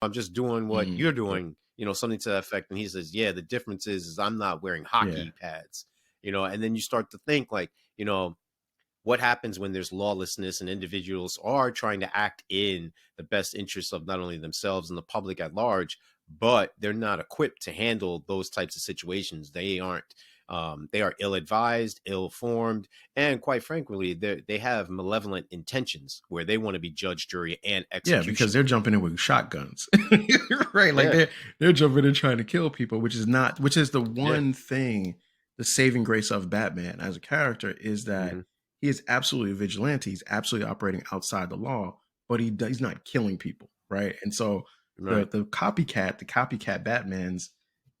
I'm just doing what you're doing, something to that effect. And he says, yeah, the difference is I'm not wearing Yeah. hockey pads, and then you start to think like, what happens when there's lawlessness and individuals are trying to act in the best interests of not only themselves and the public at large, but they're not equipped to handle those types of situations. They aren't. They are ill-advised, ill-formed, and quite frankly, they have malevolent intentions where they want to be judge, jury, and Yeah, because they're executioner. jumping in with shotguns. Right, like Yeah. they're jumping in trying to kill people, which is the Yeah. one thing, the saving grace of Batman as a character is that Hmm. he is absolutely a vigilante. He's absolutely operating outside the law, but he's not killing people, right? And so Right. the copycat Batmans,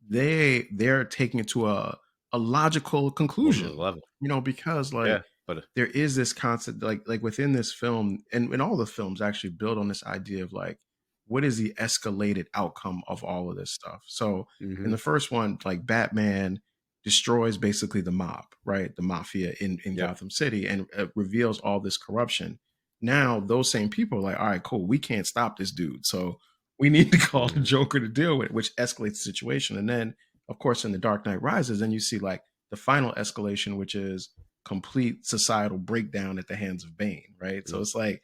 they're taking it to a logical Whole nother conclusion, level. because Yeah. like But there is this concept, like within this film, and all the films actually build on this idea of like what is the escalated outcome of all of this stuff. So in hmm the first one, like Batman destroys basically the mob, right, the mafia in Yep. Gotham City, and reveals all this corruption. Now those same people are like, all right, cool, we can't stop this dude, so we need to call the hmm Joker to deal with it, which escalates the situation. And then of course in the Dark Knight Rises, then you see like the final escalation, which is complete societal breakdown at the hands of Bane, right? So it's like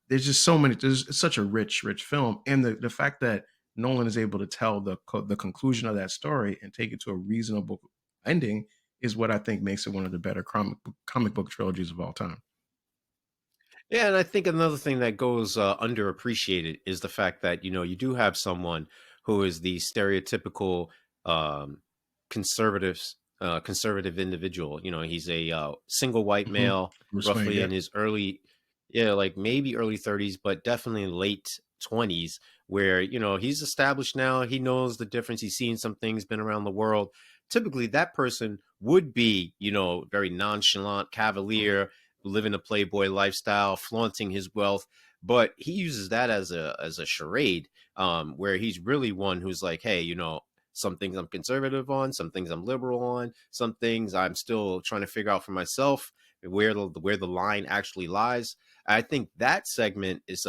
there's just so many. There's such a rich film, and the fact that Nolan is able to tell the conclusion of that story and take it to a reasonable ending is what I think makes it one of the better comic book trilogies of all time. Yeah, and I think another thing that goes underappreciated is the fact that you do have someone who is the stereotypical um, conservative individual. He's a single white Mhm. male, Bruce Wayne, roughly yeah, in his early, yeah, like maybe early 30s, but definitely late 20s, where he's established now. He knows the difference. He's seen some things, been around the world. Typically, that person would be very nonchalant, cavalier, living a playboy lifestyle, flaunting his wealth. But he uses that as a charade, where he's really one who's like, hey, some things I'm conservative on, some things I'm liberal on, some things I'm still trying to figure out for myself where the line actually lies. I think that segment is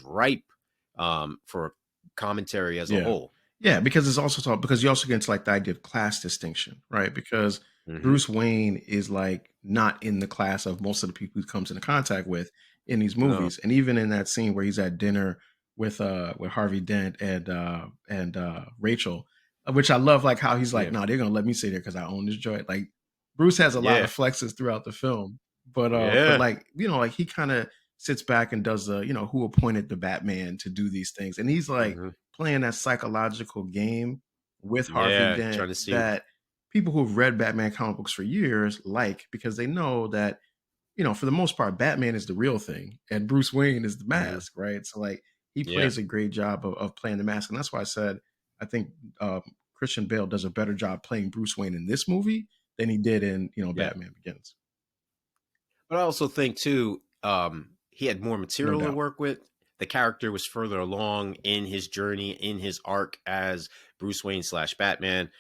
ripe for commentary as a yeah, whole. yeah. Because it's also because you also get into like the idea of class distinction, right? Because Hmm. Bruce Wayne is like not in the class of most of the people he comes into contact with in these No. movies, and even in that scene where he's at dinner with Harvey Dent and Rachel, which I love, like how he's like, Yeah. "No, they're gonna let me stay there because I own this joint." Like Bruce has a lot Yeah. of flexes throughout the film, but Yeah. like like he kind of sits back and does the who appointed the Batman to do these things, and he's like hmm playing that psychological game with Harvey Yeah. Dent Trying to see. that people who've read Batman comic books for years like, because they know that for the most part, Batman is the real thing and Bruce Wayne is the Hmm. mask, right? So like he Yeah. plays a great job of playing the mask, and that's why I said I think Christian Bale does a better job playing Bruce Wayne in this movie than he did in Yeah. Batman Begins. But I also think too, he had more No material to doubt. work with. The character was further along in his journey, in his arc as Bruce Wayne slash Batman.